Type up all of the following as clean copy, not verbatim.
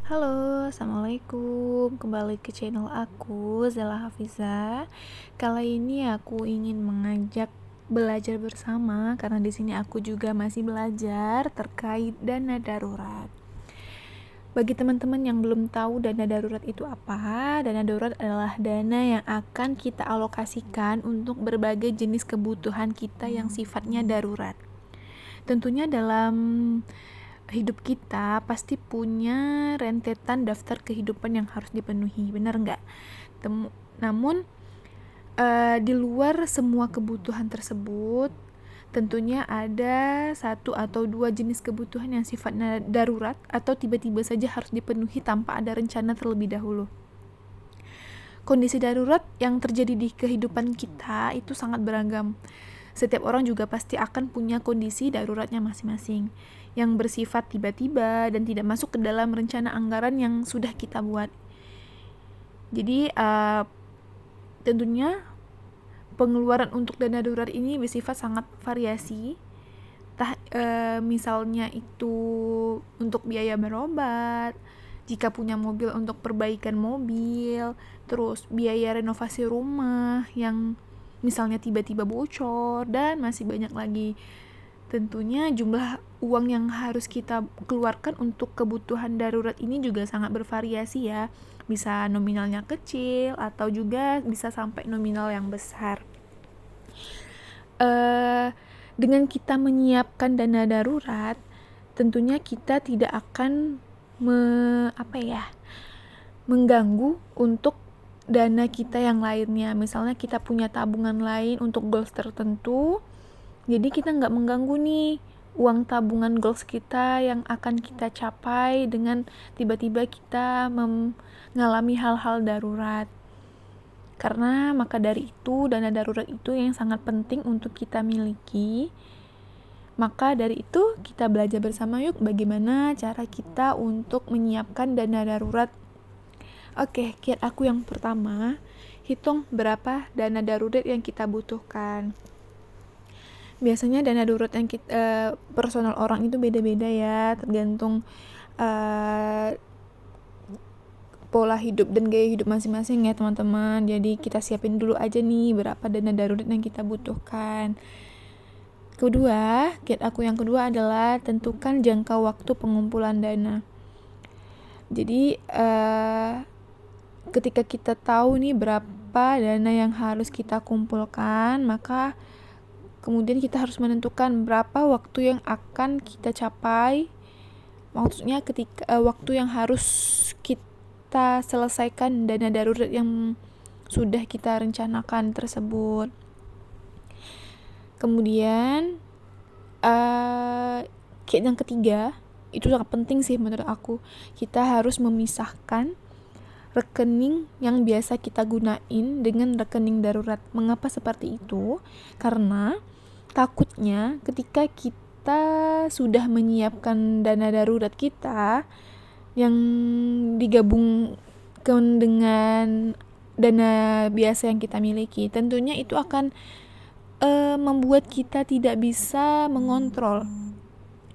Halo, Assalamualaikum. Kembali ke channel aku, Zela Hafiza. Kali ini aku ingin mengajak belajar bersama karena di sini aku juga masih belajar terkait dana darurat. Bagi teman-teman yang belum tahu dana darurat itu apa, dana darurat adalah dana yang akan kita alokasikan untuk berbagai jenis kebutuhan kita yang sifatnya darurat. Tentunya dalam hidup kita pasti punya rentetan daftar kehidupan yang harus dipenuhi, benar nggak? Namun di luar semua kebutuhan tersebut, tentunya ada satu atau dua jenis kebutuhan yang sifatnya darurat atau tiba-tiba saja harus dipenuhi tanpa ada rencana terlebih dahulu. Kondisi darurat yang terjadi di kehidupan kita itu sangat beragam. Setiap orang juga pasti akan punya kondisi daruratnya masing-masing yang bersifat tiba-tiba dan tidak masuk ke dalam rencana anggaran yang sudah kita buat. Jadi tentunya pengeluaran untuk dana darurat ini bersifat sangat variasi. Misalnya itu untuk biaya berobat, jika punya mobil untuk perbaikan mobil, terus biaya renovasi rumah yang misalnya tiba-tiba bocor, dan masih banyak lagi. Tentunya jumlah uang yang harus kita keluarkan untuk kebutuhan darurat ini juga sangat bervariasi ya. Bisa nominalnya kecil atau juga bisa sampai nominal yang besar. Dengan kita menyiapkan dana darurat, tentunya kita tidak akan mengganggu untuk dana kita yang lainnya. Misalnya kita punya tabungan lain untuk goals tertentu, jadi kita nggak mengganggu nih uang tabungan goals kita yang akan kita capai dengan tiba-tiba kita mengalami hal-hal darurat. Karena maka dari itu dana darurat itu yang sangat penting untuk kita miliki. Maka dari itu kita belajar bersama yuk bagaimana cara kita untuk menyiapkan dana darurat. Oke, kiat aku yang pertama, hitung berapa dana darurat yang kita butuhkan. Biasanya dana darurat yang personal orang itu beda-beda ya, tergantung pola hidup dan gaya hidup masing-masing ya teman-teman. Jadi kita siapin dulu aja nih berapa dana darurat yang kita butuhkan. Kedua, kiat aku yang kedua adalah tentukan jangka waktu pengumpulan dana. Jadi ketika kita tahu nih berapa dana yang harus kita kumpulkan, maka kemudian kita harus menentukan berapa waktu yang akan kita capai. Maksudnya ketika waktu yang harus kita selesaikan dana darurat yang sudah kita rencanakan tersebut. Kemudian kiat yang ketiga, itu sangat penting sih menurut aku. Kita harus memisahkan rekening yang biasa kita gunain dengan rekening darurat. Mengapa seperti itu? Karena takutnya ketika kita sudah menyiapkan dana darurat kita yang digabungkan dengan dana biasa yang kita miliki, tentunya itu akan membuat kita tidak bisa mengontrol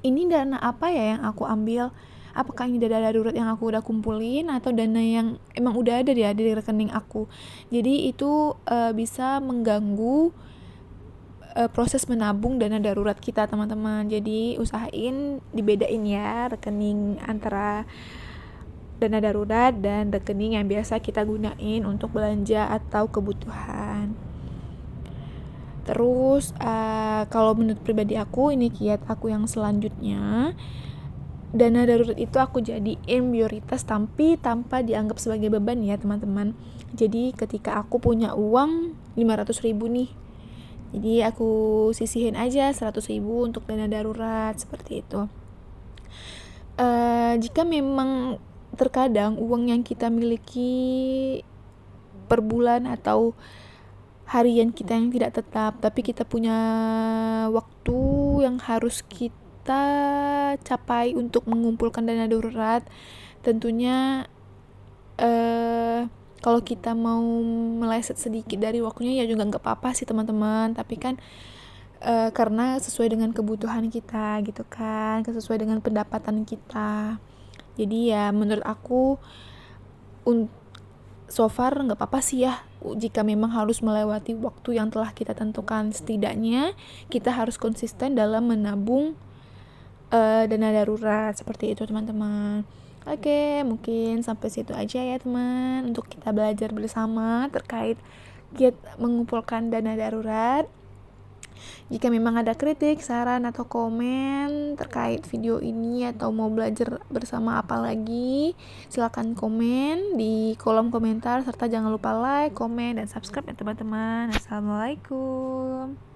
ini dana apa ya yang aku ambil, apakah ini dana darurat yang aku udah kumpulin atau dana yang emang udah ada di rekening aku. Jadi itu bisa mengganggu proses menabung dana darurat kita teman-teman. Jadi usahain dibedain ya rekening antara dana darurat dan rekening yang biasa kita gunain untuk belanja atau kebutuhan. Terus kalau menurut pribadi aku, ini kiat aku yang selanjutnya, dana darurat itu aku jadiin prioritas tapi tanpa dianggap sebagai beban ya teman-teman. Jadi ketika aku punya uang 500.000 nih, jadi aku sisihin aja 100.000 untuk dana darurat, seperti itu. Jika memang terkadang uang yang kita miliki per bulan atau harian kita yang tidak tetap, tapi kita punya waktu yang harus kita capai untuk mengumpulkan dana darurat, tentunya kalau kita mau meleset sedikit dari waktunya ya juga nggak apa-apa sih teman-teman, tapi kan karena sesuai dengan kebutuhan kita gitu kan, sesuai dengan pendapatan kita. Jadi ya menurut aku so far nggak apa-apa sih ya jika memang harus melewati waktu yang telah kita tentukan. Setidaknya kita harus konsisten dalam menabung dana darurat, seperti itu teman-teman. Oke, mungkin sampai situ aja ya teman, untuk kita belajar bersama terkait giat mengumpulkan dana darurat. Jika memang ada kritik, saran, atau komen terkait video ini atau mau belajar bersama apa lagi, silakan komen di kolom komentar, serta jangan lupa like, komen, dan subscribe ya teman-teman. Assalamualaikum.